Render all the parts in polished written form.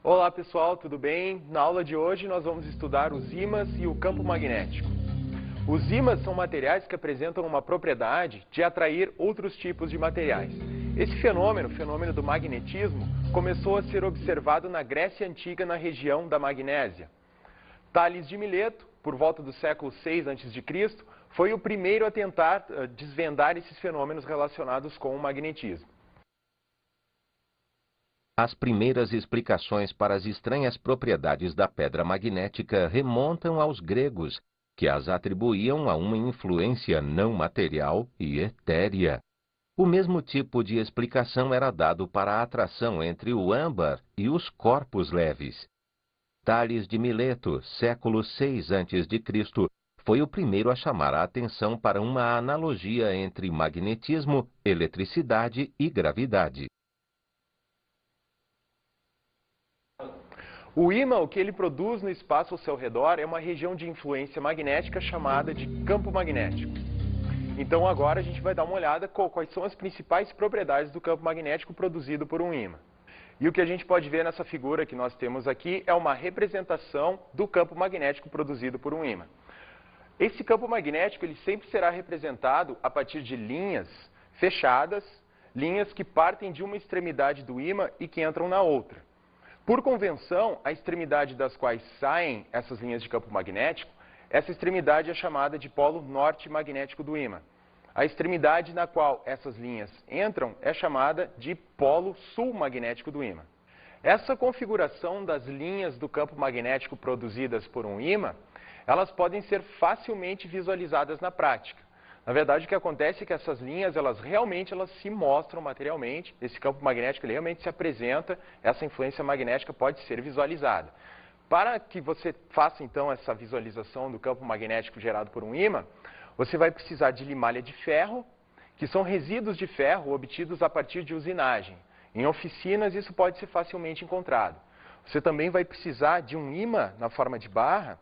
Olá pessoal, tudo bem? Na aula de hoje nós vamos estudar os ímãs e o campo magnético. Os ímãs são materiais que apresentam uma propriedade de atrair outros tipos de materiais. Esse fenômeno, o fenômeno do magnetismo, começou a ser observado na Grécia Antiga, na região da Magnésia. Tales de Mileto, por volta do século VI a.C., foi o primeiro a tentar desvendar esses fenômenos relacionados com o magnetismo. As primeiras explicações para as estranhas propriedades da pedra magnética remontam aos gregos, que as atribuíam a uma influência não material e etérea. O mesmo tipo de explicação era dado para a atração entre o âmbar e os corpos leves. Tales de Mileto, século VI a.C., foi o primeiro a chamar a atenção para uma analogia entre magnetismo, eletricidade e gravidade. O ímã, o que ele produz no espaço ao seu redor, é uma região de influência magnética chamada de campo magnético. Então agora a gente vai dar uma olhada quais são as principais propriedades do campo magnético produzido por um ímã. E o que a gente pode ver nessa figura que nós temos aqui é uma representação do campo magnético produzido por um ímã. Esse campo magnético ele sempre será representado a partir de linhas fechadas, linhas que partem de uma extremidade do ímã e que entram na outra. Por convenção, a extremidade das quais saem essas linhas de campo magnético, essa extremidade é chamada de polo norte magnético do ímã. A extremidade na qual essas linhas entram é chamada de polo sul magnético do ímã. Essa configuração das linhas do campo magnético produzidas por um ímã, elas podem ser facilmente visualizadas na prática. Na verdade, o que acontece é que essas linhas, elas se mostram materialmente, esse campo magnético ele realmente se apresenta, essa influência magnética pode ser visualizada. Para que você faça, então, essa visualização do campo magnético gerado por um ímã, você vai precisar de limalha de ferro, que são resíduos de ferro obtidos a partir de usinagem. Em oficinas, isso pode ser facilmente encontrado. Você também vai precisar de um ímã na forma de barra.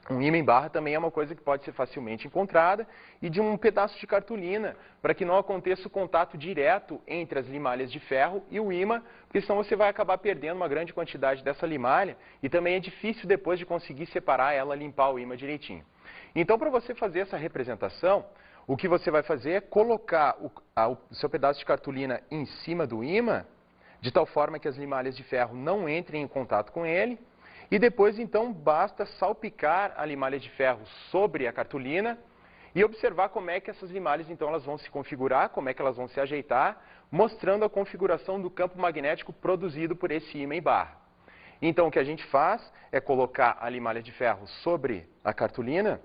Um ímã em barra também é uma coisa que pode ser facilmente encontrada, e de um pedaço de cartolina, para que não aconteça o contato direto entre as limalhas de ferro e o ímã, porque senão você vai acabar perdendo uma grande quantidade dessa limalha, e também é difícil depois de conseguir separar ela, limpar o ímã direitinho. Então, para você fazer essa representação, o que você vai fazer é colocar o seu pedaço de cartolina em cima do ímã, de tal forma que as limalhas de ferro não entrem em contato com ele. E depois, então, basta salpicar a limalha de ferro sobre a cartolina e observar como é que essas limalhas, então, elas vão se configurar, como é que elas vão se ajeitar, mostrando a configuração do campo magnético produzido por esse ímã em barra. Então, o que a gente faz é colocar a limalha de ferro sobre a cartolina.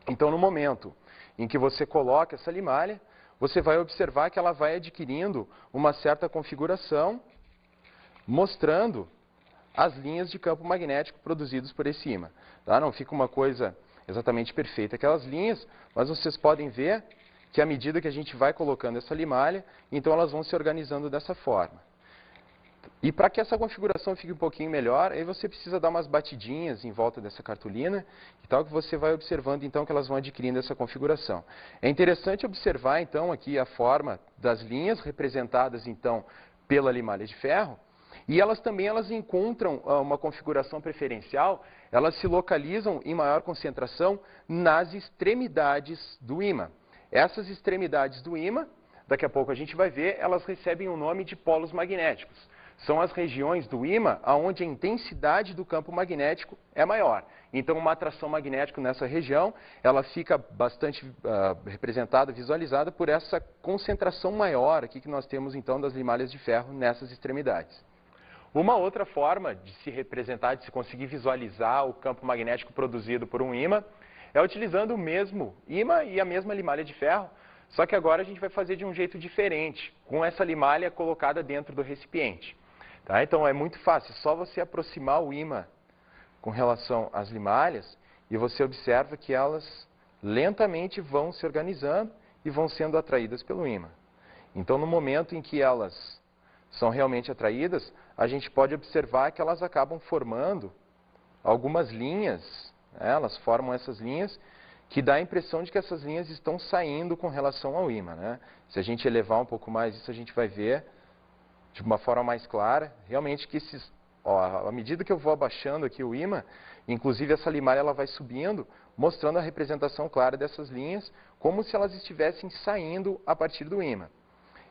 Então, no momento em que você coloca essa limalha, você vai observar que ela vai adquirindo uma certa configuração, mostrando as linhas de campo magnético produzidos por esse ímã. Tá? Não fica uma coisa exatamente perfeita aquelas linhas, mas vocês podem ver que à medida que a gente vai colocando essa limalha, então elas vão se organizando dessa forma. E para que essa configuração fique um pouquinho melhor, aí você precisa dar umas batidinhas em volta dessa cartolina, e tal, que você vai observando então que elas vão adquirindo essa configuração. É interessante observar então aqui a forma das linhas representadas então pela limalha de ferro. E elas também encontram uma configuração preferencial, elas se localizam em maior concentração nas extremidades do ímã. Essas extremidades do ímã, daqui a pouco a gente vai ver, elas recebem o nome de polos magnéticos. são as regiões do ímã onde a intensidade do campo magnético é maior. Então, uma atração magnética nessa região, ela fica bastante representada, visualizada por essa concentração maior aqui que nós temos, então, das limalhas de ferro nessas extremidades. Uma outra forma de se representar, de se conseguir visualizar o campo magnético produzido por um ímã, é utilizando o mesmo ímã e a mesma limalha de ferro, só que agora a gente vai fazer de um jeito diferente, com essa limalha colocada dentro do recipiente. Tá? Então é muito fácil, é só você aproximar o ímã com relação às limalhas e você observa que elas lentamente vão se organizando e vão sendo atraídas pelo ímã. Então no momento em que elas são realmente atraídas, a gente pode observar que elas acabam formando algumas linhas, né? Elas formam essas linhas que dá a impressão de que essas linhas estão saindo com relação ao ímã, né? Se a gente elevar um pouco mais isso, a gente vai ver de uma forma mais clara, realmente que à medida que eu vou abaixando aqui o ímã, inclusive essa limalha ela vai subindo, mostrando a representação clara dessas linhas, como se elas estivessem saindo a partir do ímã.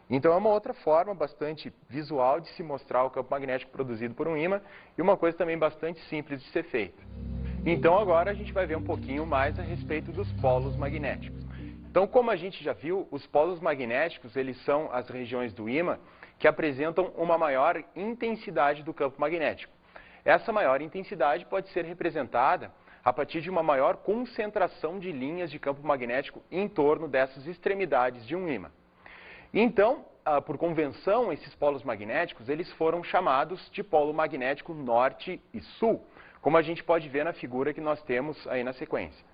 Então é uma outra forma bastante visual de se mostrar o campo magnético produzido por um ímã e uma coisa também bastante simples de ser feita. Então agora a gente vai ver um pouquinho mais a respeito dos polos magnéticos. Então, como a gente já viu, os polos magnéticos, eles são as regiões do ímã que apresentam uma maior intensidade do campo magnético. Essa maior intensidade pode ser representada a partir de uma maior concentração de linhas de campo magnético em torno dessas extremidades de um ímã. Então, por convenção, esses polos magnéticos, eles foram chamados de polo magnético norte e sul, como a gente pode ver na figura que nós temos aí na sequência.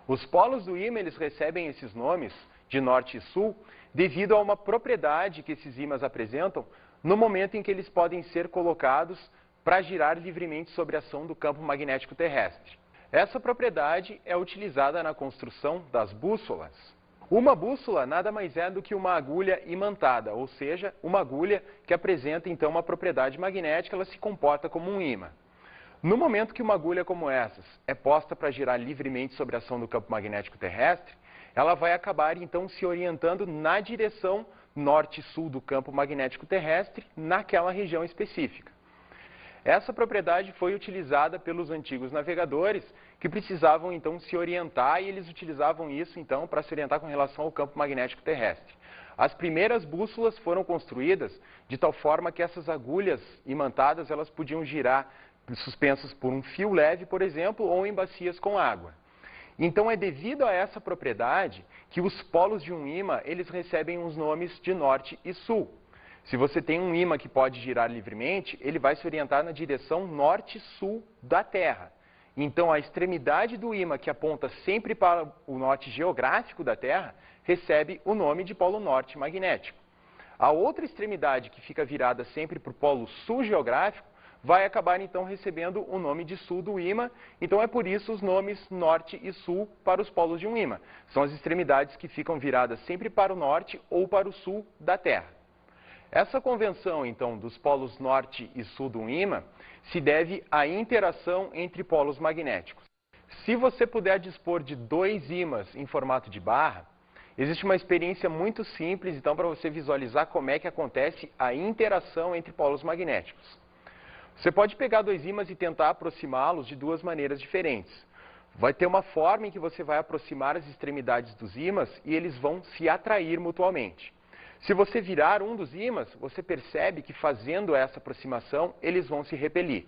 Os polos do ímã, eles recebem esses nomes de norte e sul devido a uma propriedade que esses ímãs apresentam no momento em que eles podem ser colocados para girar livremente sobre a ação do campo magnético terrestre. Essa propriedade é utilizada na construção das bússolas. Uma bússola nada mais é do que uma agulha imantada, ou seja, uma agulha que apresenta então uma propriedade magnética, ela se comporta como um ímã. No momento que uma agulha como essas é posta para girar livremente sobre a ação do campo magnético terrestre, ela vai acabar então se orientando na direção norte-sul do campo magnético terrestre, naquela região específica. Essa propriedade foi utilizada pelos antigos navegadores que precisavam então se orientar e eles utilizavam isso então para se orientar com relação ao campo magnético terrestre. As primeiras bússolas foram construídas de tal forma que essas agulhas imantadas elas podiam girar suspensas por um fio leve, por exemplo, ou em bacias com água. Então é devido a essa propriedade que os polos de um ímã eles recebem os nomes de norte e sul. Se você tem um ímã que pode girar livremente, ele vai se orientar na direção norte-sul da Terra. Então, a extremidade do ímã que aponta sempre para o norte geográfico da Terra recebe o nome de polo norte magnético. A outra extremidade que fica virada sempre para o polo sul geográfico vai acabar então recebendo o nome de sul do ímã. Então, é por isso os nomes norte e sul para os polos de um ímã. São as extremidades que ficam viradas sempre para o norte ou para o sul da Terra. Essa convenção, então, dos polos norte e sul do ímã se deve à interação entre polos magnéticos. Se você puder dispor de dois ímãs em formato de barra, existe uma experiência muito simples, então, para você visualizar como é que acontece a interação entre polos magnéticos. Você pode pegar dois ímãs e tentar aproximá-los de duas maneiras diferentes. Vai ter uma forma em que você vai aproximar as extremidades dos ímãs e eles vão se atrair mutuamente. Se você virar um dos ímãs, você percebe que fazendo essa aproximação, eles vão se repelir.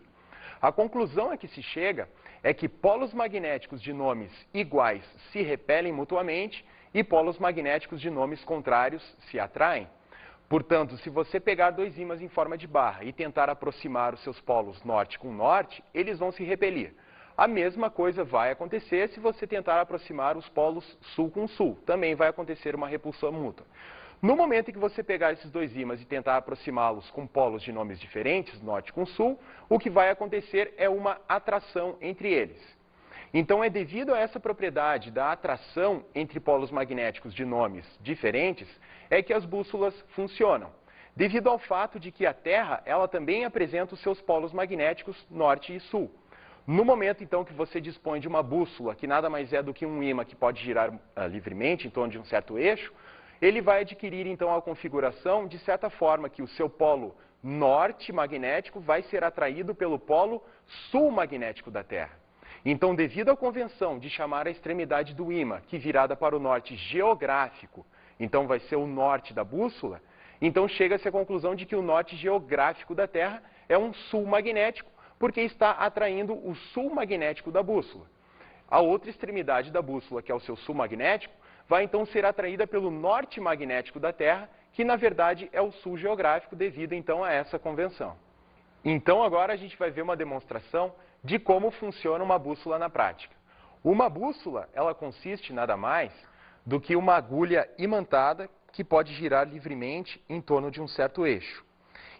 A conclusão a que se chega é que polos magnéticos de nomes iguais se repelem mutuamente e polos magnéticos de nomes contrários se atraem. Portanto, se você pegar dois ímãs em forma de barra e tentar aproximar os seus polos norte com norte, eles vão se repelir. A mesma coisa vai acontecer se você tentar aproximar os polos sul com sul. Também vai acontecer uma repulsão mútua. No momento em que você pegar esses dois ímãs e tentar aproximá-los com polos de nomes diferentes, norte com sul, o que vai acontecer é uma atração entre eles. Então, é devido a essa propriedade da atração entre polos magnéticos de nomes diferentes, é que as bússolas funcionam. Devido ao fato de que a Terra, ela também apresenta os seus polos magnéticos norte e sul. No momento, então, que você dispõe de uma bússola, que nada mais é do que um ímã que pode girar livremente em torno de um certo eixo, ele vai adquirir então a configuração de certa forma que o seu polo norte magnético vai ser atraído pelo polo sul magnético da Terra. Então, devido à convenção de chamar a extremidade do ímã, que virada para o norte geográfico, então vai ser o norte da bússola, então chega-se à conclusão de que o norte geográfico da Terra é um sul magnético, porque está atraindo o sul magnético da bússola. A outra extremidade da bússola, que é o seu sul magnético, vai então ser atraída pelo norte magnético da Terra, que na verdade é o sul geográfico devido então a essa convenção. Então agora a gente vai ver uma demonstração de como funciona uma bússola na prática. Uma bússola, ela consiste nada mais do que uma agulha imantada que pode girar livremente em torno de um certo eixo.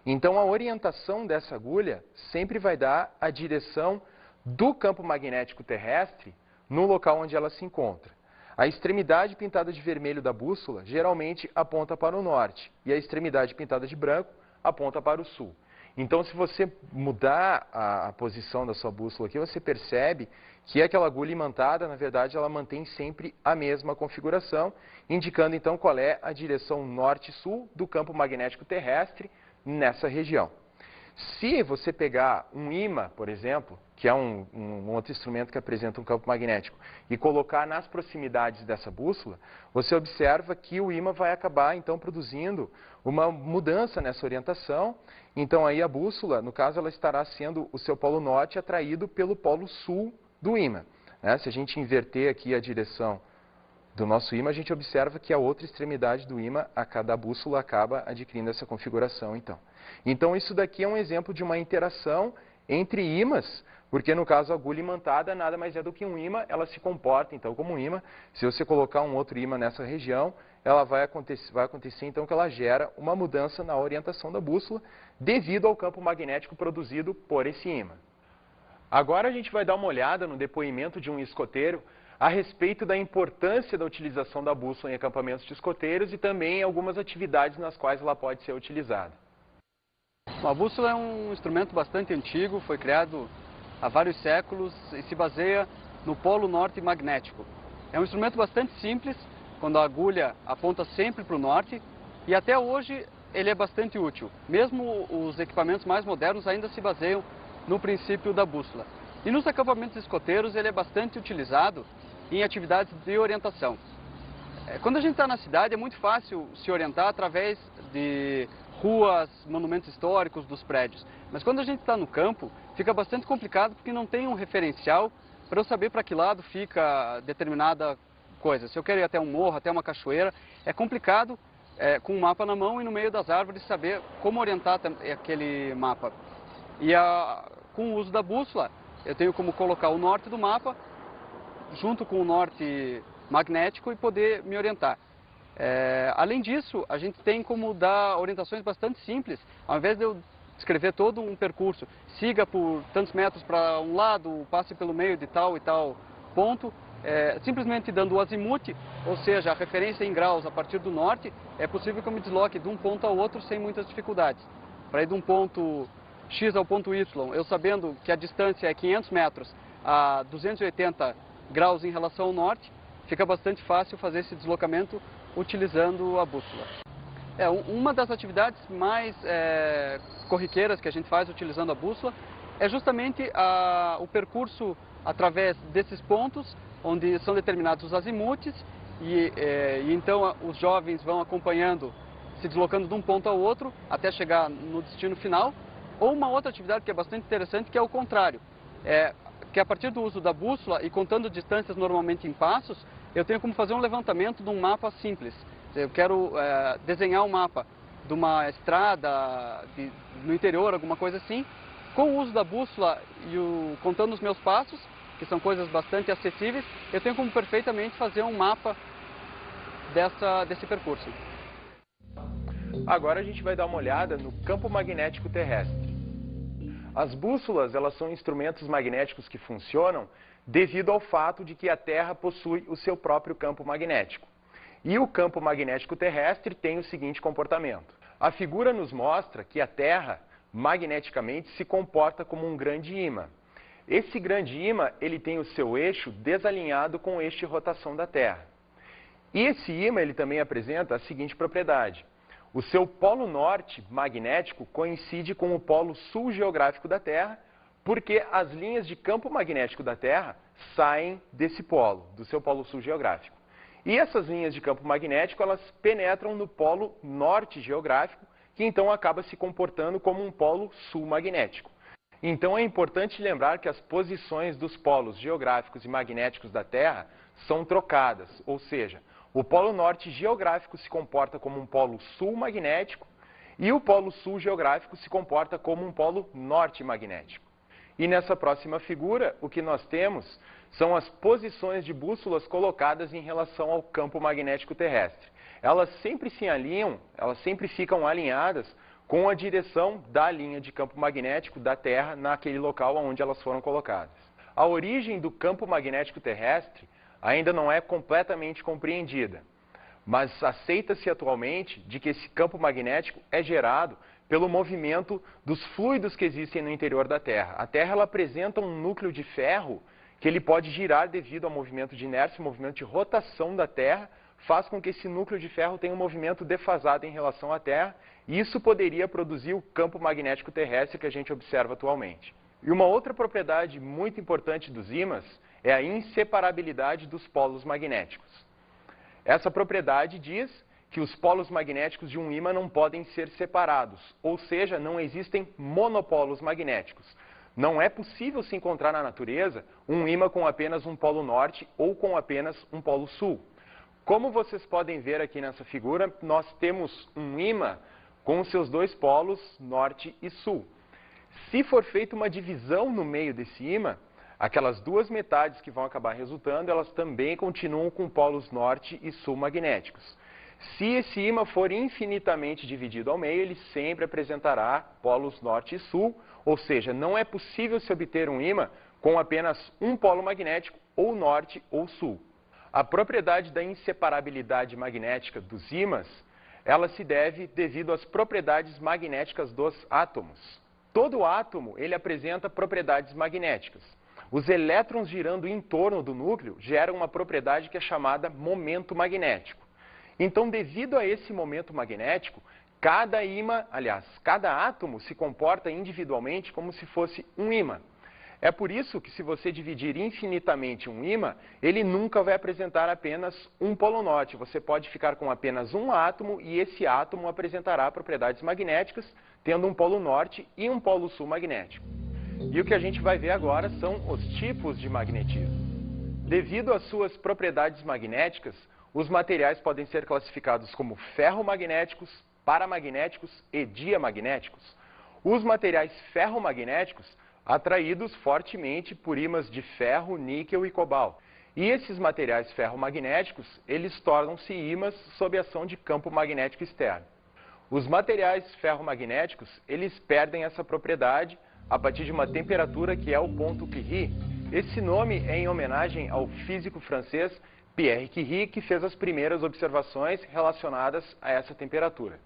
Então a orientação dessa agulha sempre vai dar a direção do campo magnético terrestre no local onde ela se encontra. A extremidade pintada de vermelho da bússola geralmente aponta para o norte e a extremidade pintada de branco aponta para o sul. Então, se você mudar a posição da sua bússola aqui, você percebe que aquela agulha imantada, na verdade, ela mantém sempre a mesma configuração, indicando então qual é a direção norte-sul do campo magnético terrestre nessa região. Se você pegar um ímã, por exemplo, que é um outro instrumento que apresenta um campo magnético, e colocar nas proximidades dessa bússola, você observa que o ímã vai acabar, então, produzindo uma mudança nessa orientação. Então, aí a bússola, no caso, ela estará sendo o seu polo norte atraído pelo polo sul do ímã. Se a gente inverter aqui a direção do nosso ímã, a gente observa que a outra extremidade do ímã, a cada bússola, acaba adquirindo essa configuração, então. Então, isso daqui é um exemplo de uma interação entre ímãs, porque no caso a agulha imantada nada mais é do que um ímã, ela se comporta então como um ímã. Se você colocar um outro ímã nessa região, ela vai acontecer então que ela gera uma mudança na orientação da bússola devido ao campo magnético produzido por esse ímã. Agora a gente vai dar uma olhada no depoimento de um escoteiro a respeito da importância da utilização da bússola em acampamentos de escoteiros e também algumas atividades nas quais ela pode ser utilizada. A bússola é um instrumento bastante antigo, foi criado há vários séculos e se baseia no polo norte magnético. É um instrumento bastante simples, quando a agulha aponta sempre para o norte, e até hoje ele é bastante útil. Mesmo os equipamentos mais modernos ainda se baseiam no princípio da bússola. E nos acampamentos escoteiros ele é bastante utilizado em atividades de orientação. Quando a gente está na cidade é muito fácil se orientar através de ruas, monumentos históricos, dos prédios. Mas quando a gente está no campo, fica bastante complicado porque não tem um referencial para eu saber para que lado fica determinada coisa. Se eu quero ir até um morro, até uma cachoeira, é complicado com um mapa na mão e no meio das árvores saber como orientar aquele mapa. E com o uso da bússola, eu tenho como colocar o norte do mapa junto com o norte magnético e poder me orientar. Além disso, a gente tem como dar orientações bastante simples. Ao invés de eu descrever todo um percurso, siga por tantos metros para um lado, passe pelo meio de tal e tal ponto, simplesmente dando o azimuth, ou seja, a referência em graus a partir do norte, é possível que eu me desloque de um ponto ao outro sem muitas dificuldades. Para ir de um ponto X ao ponto Y, eu sabendo que a distância é 500 metros a 280 graus em relação ao norte, fica bastante fácil fazer esse deslocamento utilizando a bússola. Uma das atividades mais corriqueiras que a gente faz utilizando a bússola é justamente o percurso através desses pontos, onde são determinados os azimuths, e então os jovens vão acompanhando, se deslocando de um ponto ao outro, até chegar no destino final. Ou uma outra atividade que é bastante interessante, que é o contrário, que a partir do uso da bússola e contando distâncias normalmente em passos, eu tenho como fazer um levantamento de um mapa simples. Eu quero desenhar um mapa de uma estrada no interior, alguma coisa assim. Com o uso da bússola e contando os meus passos, que são coisas bastante acessíveis, eu tenho como perfeitamente fazer um mapa desse percurso. Agora a gente vai dar uma olhada no campo magnético terrestre. As bússolas, elas são instrumentos magnéticos que funcionam devido ao fato de que a Terra possui o seu próprio campo magnético. E o campo magnético terrestre tem o seguinte comportamento. A figura nos mostra que a Terra, magneticamente, se comporta como um grande ímã. Esse grande ímã, ele tem o seu eixo desalinhado com o eixo de rotação da Terra. E esse ímã ele também apresenta a seguinte propriedade. O seu polo norte magnético coincide com o polo sul geográfico da Terra, porque as linhas de campo magnético da Terra saem desse polo, do seu polo sul geográfico. E essas linhas de campo magnético, elas penetram no polo norte geográfico, que então acaba se comportando como um polo sul magnético. Então é importante lembrar que as posições dos polos geográficos e magnéticos da Terra são trocadas, ou seja, o polo norte geográfico se comporta como um polo sul magnético e o polo sul geográfico se comporta como um polo norte magnético. E nessa próxima figura, o que nós temos são as posições de bússolas colocadas em relação ao campo magnético terrestre. Elas sempre se alinham, elas sempre ficam alinhadas com a direção da linha de campo magnético da Terra naquele local onde elas foram colocadas. A origem do campo magnético terrestre ainda não é completamente compreendida, mas aceita-se atualmente de que esse campo magnético é gerado pelo movimento dos fluidos que existem no interior da Terra. A Terra ela apresenta um núcleo de ferro que ele pode girar devido ao movimento de inércia, movimento de rotação da Terra, faz com que esse núcleo de ferro tenha um movimento defasado em relação à Terra, e isso poderia produzir o campo magnético terrestre que a gente observa atualmente. E uma outra propriedade muito importante dos ímãs é a inseparabilidade dos polos magnéticos. Essa propriedade diz que os polos magnéticos de um ímã não podem ser separados, ou seja, não existem monopolos magnéticos. Não é possível se encontrar na natureza um ímã com apenas um polo norte ou com apenas um polo sul. Como vocês podem ver aqui nessa figura, nós temos um ímã com os seus dois polos, norte e sul. Se for feita uma divisão no meio desse ímã, aquelas duas metades que vão acabar resultando, elas também continuam com polos norte e sul magnéticos. Se esse ímã for infinitamente dividido ao meio, ele sempre apresentará polos norte e sul, ou seja, não é possível se obter um ímã com apenas um polo magnético, ou norte ou sul. A propriedade da inseparabilidade magnética dos ímãs, ela se deve devido às propriedades magnéticas dos átomos. Todo átomo, ele apresenta propriedades magnéticas. Os elétrons girando em torno do núcleo geram uma propriedade que é chamada momento magnético. Então, devido a esse momento magnético, cada ímã, aliás, cada átomo se comporta individualmente como se fosse um ímã. É por isso que se você dividir infinitamente um ímã, ele nunca vai apresentar apenas um polo norte. Você pode ficar com apenas um átomo e esse átomo apresentará propriedades magnéticas, tendo um polo norte e um polo sul magnético. E o que a gente vai ver agora são os tipos de magnetismo. Devido às suas propriedades magnéticas, os materiais podem ser classificados como ferromagnéticos, paramagnéticos e diamagnéticos. Os materiais ferromagnéticos atraídos fortemente por ímãs de ferro, níquel e cobalto. E esses materiais ferromagnéticos, eles tornam-se ímãs sob ação de campo magnético externo. Os materiais ferromagnéticos, eles perdem essa propriedade a partir de uma temperatura que é o ponto Curie. Esse nome é em homenagem ao físico francês Pierre Curie, que fez as primeiras observações relacionadas a essa temperatura.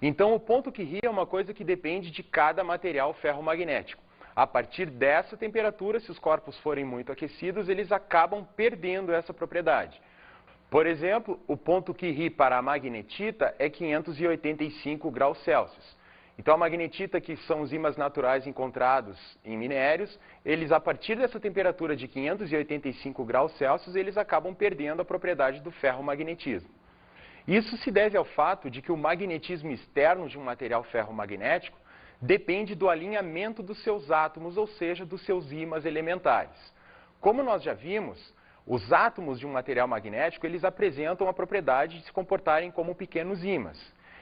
Então, o ponto Curie é uma coisa que depende de cada material ferromagnético. A partir dessa temperatura, se os corpos forem muito aquecidos, eles acabam perdendo essa propriedade. Por exemplo, o ponto Curie para a magnetita é 585 graus Celsius. Então, a magnetita, que são os ímãs naturais encontrados em minérios, eles, a partir dessa temperatura de 585 graus Celsius, eles acabam perdendo a propriedade do ferromagnetismo. Isso se deve ao fato de que o magnetismo externo de um material ferromagnético depende do alinhamento dos seus átomos, ou seja, dos seus ímãs elementares. Como nós já vimos, os átomos de um material magnético, eles apresentam a propriedade de se comportarem como pequenos ímãs.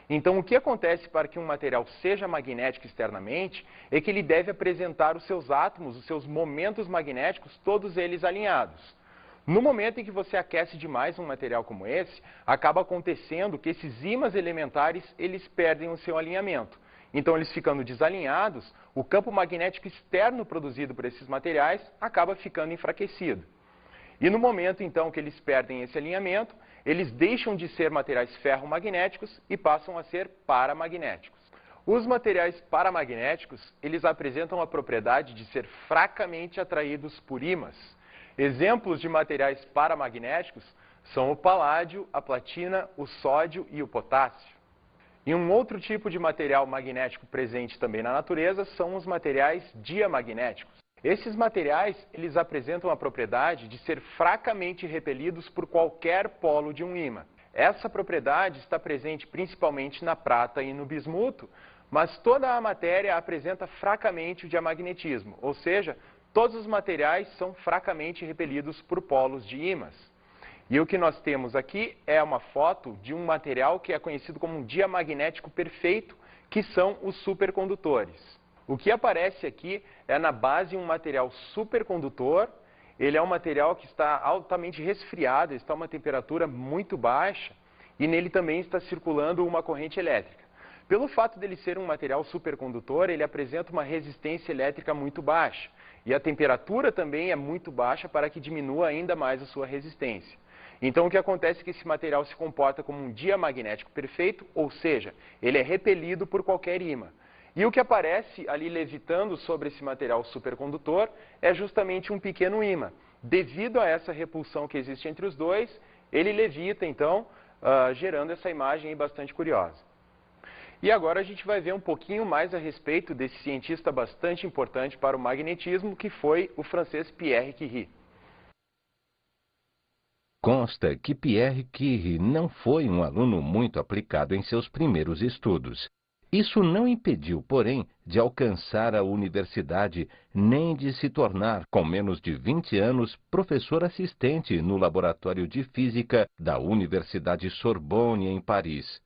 Então, o que acontece para que um material seja magnético externamente é que ele deve apresentar os seus átomos, os seus momentos magnéticos, todos eles alinhados. No momento em que você aquece demais um material como esse, acaba acontecendo que esses ímãs elementares, eles perdem o seu alinhamento. Então, eles ficando desalinhados, o campo magnético externo produzido por esses materiais acaba ficando enfraquecido. E no momento, então, que eles perdem esse alinhamento, eles deixam de ser materiais ferromagnéticos e passam a ser paramagnéticos. Os materiais paramagnéticos, eles apresentam a propriedade de ser fracamente atraídos por ímãs. Exemplos de materiais paramagnéticos São o paládio, a platina, o sódio e o potássio. E um outro tipo de material magnético presente também na natureza são os materiais diamagnéticos. Esses materiais, eles apresentam a propriedade de ser fracamente repelidos por qualquer polo de um ímã. Essa propriedade está presente principalmente na prata e no bismuto, mas toda a matéria apresenta fracamente o diamagnetismo, ou seja, todos os materiais são fracamente repelidos por polos de ímãs. E o que nós temos aqui é uma foto de um material que é conhecido como um diamagnético perfeito, que são os supercondutores. O que aparece aqui é na base um material supercondutor. Ele é um material que está altamente resfriado, está a uma temperatura muito baixa e nele também está circulando uma corrente elétrica. Pelo fato dele ser um material supercondutor, ele apresenta uma resistência elétrica muito baixa e a temperatura também é muito baixa para que diminua ainda mais a sua resistência. Então o que acontece é que esse material se comporta como um diamagnético perfeito, ou seja, ele é repelido por qualquer ímã. E o que aparece ali levitando sobre esse material supercondutor é justamente um pequeno ímã. Devido a essa repulsão que existe entre os dois, ele levita então, gerando essa imagem aí bastante curiosa. E agora a gente vai ver um pouquinho mais a respeito desse cientista bastante importante para o magnetismo, que foi o francês Pierre Curie. Consta que Pierre Curie não foi um aluno muito aplicado em seus primeiros estudos. Isso não impediu, porém, de alcançar a universidade, nem de se tornar, com menos de 20 anos, professor assistente no Laboratório de Física da Universidade Sorbonne, em Paris.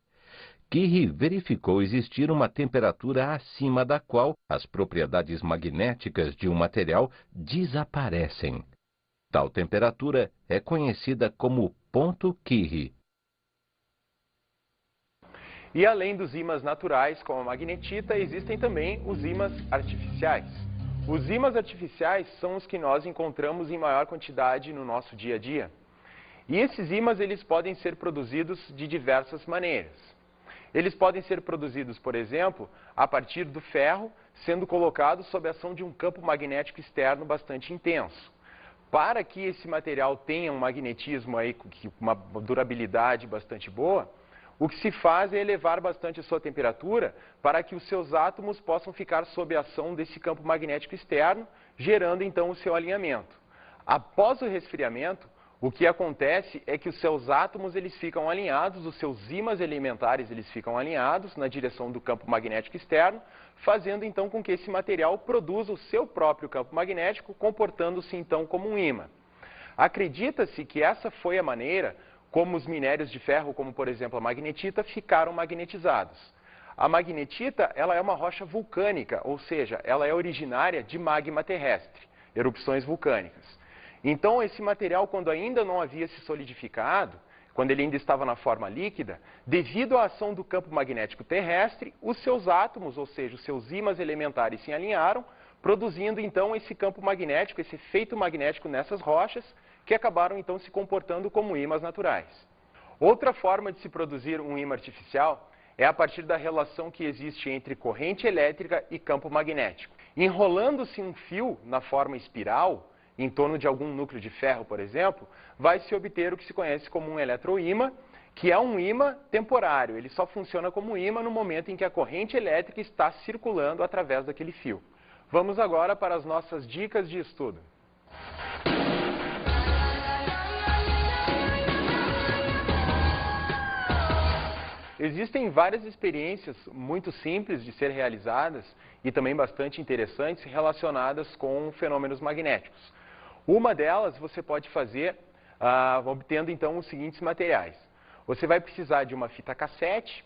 Curie verificou existir uma temperatura acima da qual as propriedades magnéticas de um material desaparecem. Tal temperatura é conhecida como ponto Curie. E além dos ímãs naturais, como a magnetita, existem também os ímãs artificiais. Os ímãs artificiais são os que nós encontramos em maior quantidade no nosso dia a dia. E esses ímãs eles podem ser produzidos de diversas maneiras. Eles podem ser produzidos, por exemplo, a partir do ferro, sendo colocado sob a ação de um campo magnético externo bastante intenso. Para que esse material tenha um magnetismo aí, uma durabilidade bastante boa, o que se faz é elevar bastante a sua temperatura para que os seus átomos possam ficar sob a ação desse campo magnético externo, gerando então o seu alinhamento. Após o resfriamento, o que acontece é que os seus átomos eles ficam alinhados, os seus ímãs elementares eles ficam alinhados na direção do campo magnético externo, fazendo então com que esse material produza o seu próprio campo magnético, comportando-se então como um ímã. Acredita-se que essa foi a maneira como os minérios de ferro, como por exemplo a magnetita, ficaram magnetizados. A magnetita ela é uma rocha vulcânica, ou seja, ela é originária de magma terrestre, erupções vulcânicas. Então esse material, quando ainda não havia se solidificado, quando ele ainda estava na forma líquida, devido à ação do campo magnético terrestre, os seus átomos, ou seja, os seus ímãs elementares se alinharam, produzindo então esse campo magnético, esse efeito magnético nessas rochas, que acabaram então se comportando como ímãs naturais. Outra forma de se produzir um ímã artificial é a partir da relação que existe entre corrente elétrica e campo magnético. Enrolando-se um fio na forma espiral, em torno de algum núcleo de ferro, por exemplo, vai se obter o que se conhece como um eletroímã, que é um ímã temporário. Ele só funciona como ímã no momento em que a corrente elétrica está circulando através daquele fio. Vamos agora para as nossas dicas de estudo. Existem várias experiências muito simples de ser realizadas e também bastante interessantes relacionadas com fenômenos magnéticos. Uma delas você pode fazer obtendo então os seguintes materiais. Você vai precisar de uma fita cassete,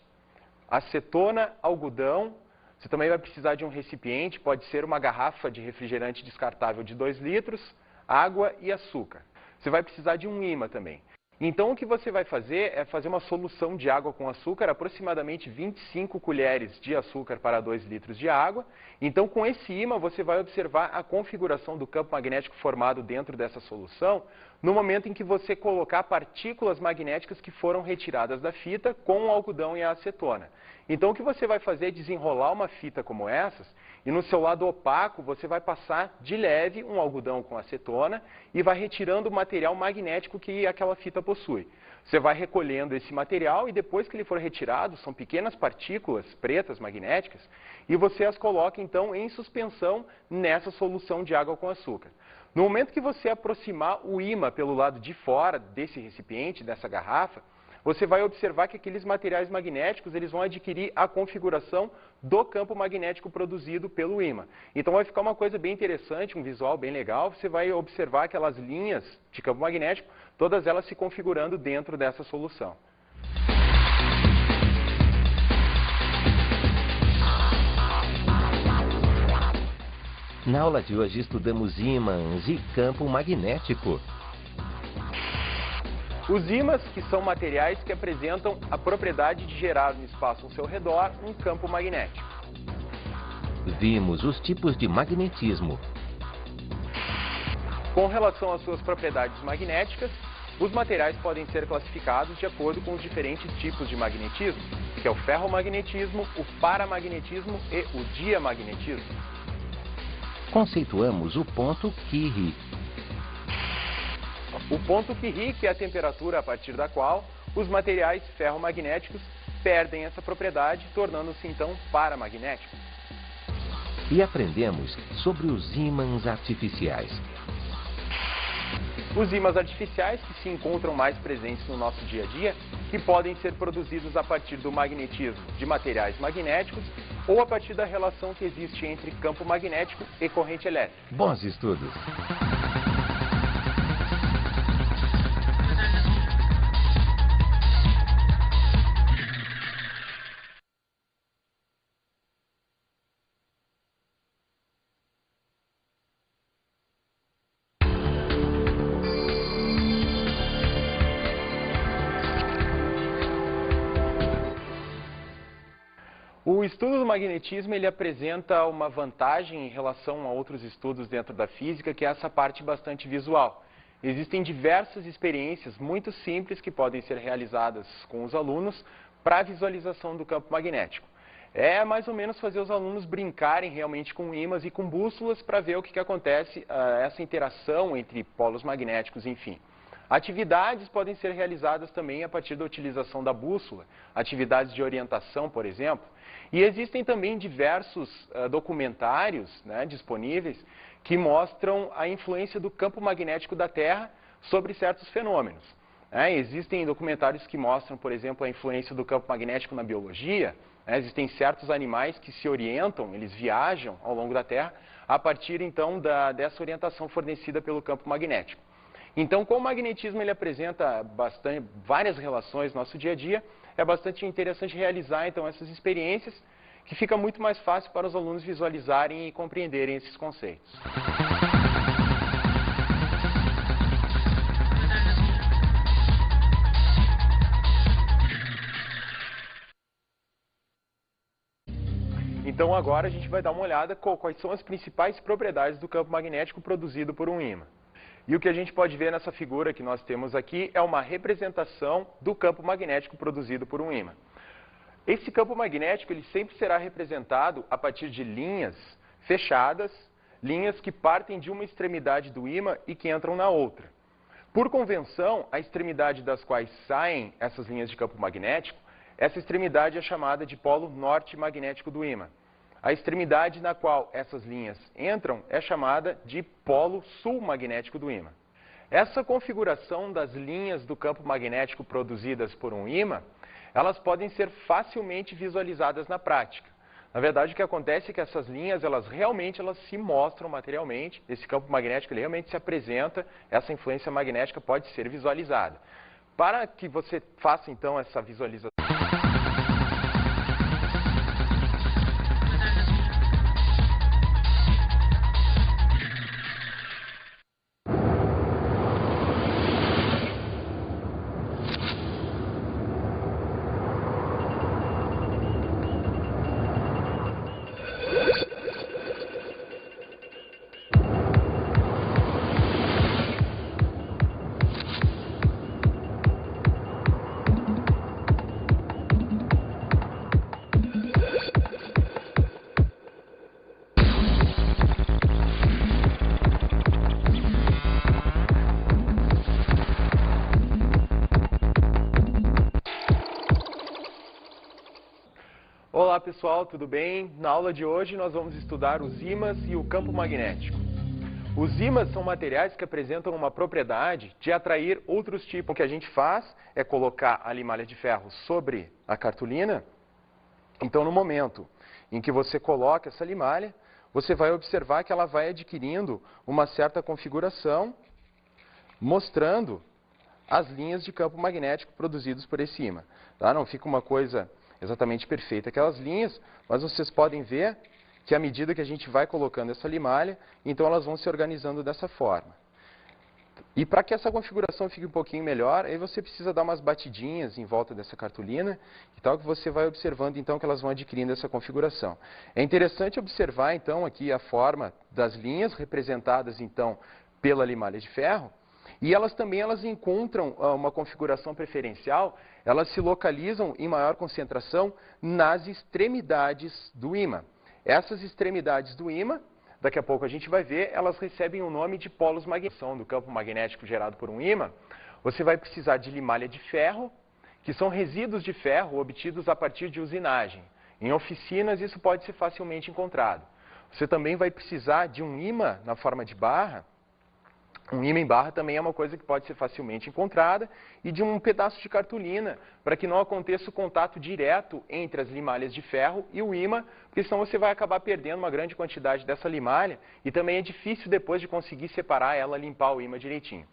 acetona, algodão, você também vai precisar de um recipiente, pode ser uma garrafa de refrigerante descartável de 2 litros, água e açúcar. Você vai precisar de um ímã também. Então o que você vai fazer é fazer uma solução de água com açúcar, aproximadamente 25 colheres de açúcar para 2 litros de água. Então com esse ímã você vai observar a configuração do campo magnético formado dentro dessa solução no momento em que você colocar partículas magnéticas que foram retiradas da fita com o algodão e a acetona. Então o que você vai fazer é desenrolar uma fita como essas e no seu lado opaco você vai passar de leve um algodão com acetona e vai retirando o material magnético que aquela fita possui. Você vai recolhendo esse material e depois que ele for retirado, são pequenas partículas pretas magnéticas, e você as coloca então em suspensão nessa solução de água com açúcar. No momento que você aproximar o ímã pelo lado de fora desse recipiente, dessa garrafa, você vai observar que aqueles materiais magnéticos eles vão adquirir a configuração do campo magnético produzido pelo ímã. Então vai ficar uma coisa bem interessante, um visual bem legal. Você vai observar aquelas linhas de campo magnético, todas elas se configurando dentro dessa solução. Na aula de hoje estudamos ímãs e campo magnético. Os ímãs, que são materiais que apresentam a propriedade de gerar no espaço ao seu redor um campo magnético. Vimos os tipos de magnetismo. Com relação às suas propriedades magnéticas, os materiais podem ser classificados de acordo com os diferentes tipos de magnetismo, que é o ferromagnetismo, o paramagnetismo e o diamagnetismo. Conceituamos o ponto Curie. O ponto Curie, que é a temperatura a partir da qual os materiais ferromagnéticos perdem essa propriedade, tornando-se então paramagnéticos. E aprendemos sobre os ímãs artificiais. Os ímãs artificiais, que se encontram mais presentes no nosso dia a dia, que podem ser produzidos a partir do magnetismo de materiais magnéticos ou a partir da relação que existe entre campo magnético e corrente elétrica. Bons estudos! O estudo do magnetismo ele apresenta uma vantagem em relação a outros estudos dentro da física, que é essa parte bastante visual. Existem diversas experiências muito simples que podem ser realizadas com os alunos para a visualização do campo magnético. É mais ou menos fazer os alunos brincarem realmente com ímãs e com bússolas para ver o que acontece, essa interação entre polos magnéticos, enfim. Atividades podem ser realizadas também a partir da utilização da bússola, atividades de orientação, por exemplo. E existem também diversos documentários, né, disponíveis que mostram a influência do campo magnético da Terra sobre certos fenômenos. Existem documentários que mostram, por exemplo, a influência do campo magnético na biologia. Existem certos animais que se orientam, eles viajam ao longo da Terra a partir então dessa orientação fornecida pelo campo magnético. Então, como o magnetismo ele apresenta várias relações no nosso dia a dia, é bastante interessante realizar então essas experiências, que fica muito mais fácil para os alunos visualizarem e compreenderem esses conceitos. Então agora a gente vai dar uma olhada quais são as principais propriedades do campo magnético produzido por um ímã. E o que a gente pode ver nessa figura que nós temos aqui é uma representação do campo magnético produzido por um ímã. Esse campo magnético ele sempre será representado a partir de linhas fechadas, linhas que partem de uma extremidade do ímã e que entram na outra. Por convenção, a extremidade das quais saem essas linhas de campo magnético, essa extremidade é chamada de polo norte magnético do ímã. A extremidade na qual essas linhas entram é chamada de polo sul magnético do ímã. Essa configuração das linhas do campo magnético produzidas por um ímã, elas podem ser facilmente visualizadas na prática. Na verdade, o que acontece é que essas linhas, elas se mostram materialmente, esse campo magnético ele realmente se apresenta, essa influência magnética pode ser visualizada. Para que você faça então essa visualização, Olá pessoal, tudo bem? Na aula de hoje nós vamos estudar os ímãs e o campo magnético. Os ímãs são materiais que apresentam uma propriedade de atrair outros tipos. O que a gente faz é colocar a limalha de ferro sobre a cartolina. Então, no momento em que você coloca essa limalha, você vai observar que ela vai adquirindo uma certa configuração, mostrando as linhas de campo magnético produzidos por esse ímã. Tá? Não fica uma coisa exatamente perfeita aquelas linhas, mas vocês podem ver que à medida que a gente vai colocando essa limalha, então elas vão se organizando dessa forma. E para que essa configuração fique um pouquinho melhor, aí você precisa dar umas batidinhas em volta dessa cartolina, e tal, que você vai observando então que elas vão adquirindo essa configuração. É interessante observar então aqui a forma das linhas representadas então pela limalha de ferro, e elas também encontram uma configuração preferencial, elas se localizam em maior concentração nas extremidades do ímã. Essas extremidades do ímã, daqui a pouco a gente vai ver, elas recebem o nome de polos magnéticos do campo magnético gerado por um ímã. Você vai precisar de limalha de ferro, que são resíduos de ferro obtidos a partir de usinagem. Em oficinas isso pode ser facilmente encontrado. Você também vai precisar de um ímã na forma de barra. Um ímã em barra também é uma coisa que pode ser facilmente encontrada, e de um pedaço de cartolina, para que não aconteça o contato direto entre as limalhas de ferro e o ímã, porque senão você vai acabar perdendo uma grande quantidade dessa limalha, e também é difícil depois de conseguir separar ela, limpar o ímã direitinho.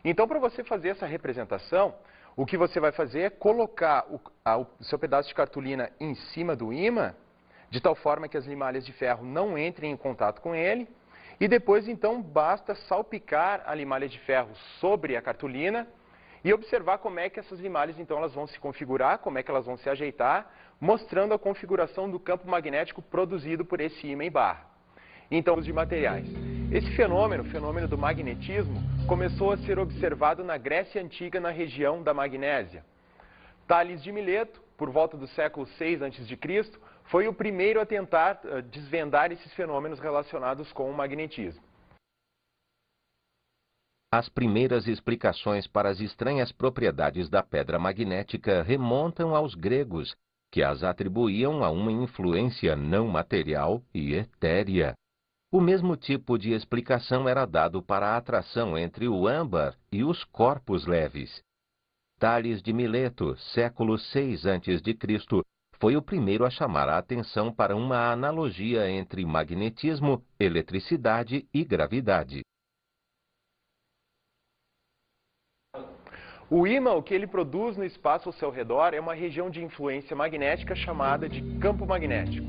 Então, para você fazer essa representação, o que você vai fazer é colocar o seu pedaço de cartolina em cima do ímã, de tal forma que as limalhas de ferro não entrem em contato com ele. E depois, então, basta salpicar a limalha de ferro sobre a cartolina e observar como é que essas limalhas, então, elas vão se configurar, como é que elas vão se ajeitar, mostrando a configuração do campo magnético produzido por esse ímã em barra. Então, os de materiais. Esse fenômeno, o fenômeno do magnetismo, começou a ser observado na Grécia Antiga, na região da Magnésia. Tales de Mileto, por volta do século VI a.C., foi o primeiro a tentar desvendar esses fenômenos relacionados com o magnetismo. As primeiras explicações para as estranhas propriedades da pedra magnética remontam aos gregos, que as atribuíam a uma influência não material e etérea. O mesmo tipo de explicação era dado para a atração entre o âmbar e os corpos leves. Tales de Mileto, século VI a.C., foi o primeiro a chamar a atenção para uma analogia entre magnetismo, eletricidade e gravidade. O ímã, o que ele produz no espaço ao seu redor, é uma região de influência magnética chamada de campo magnético.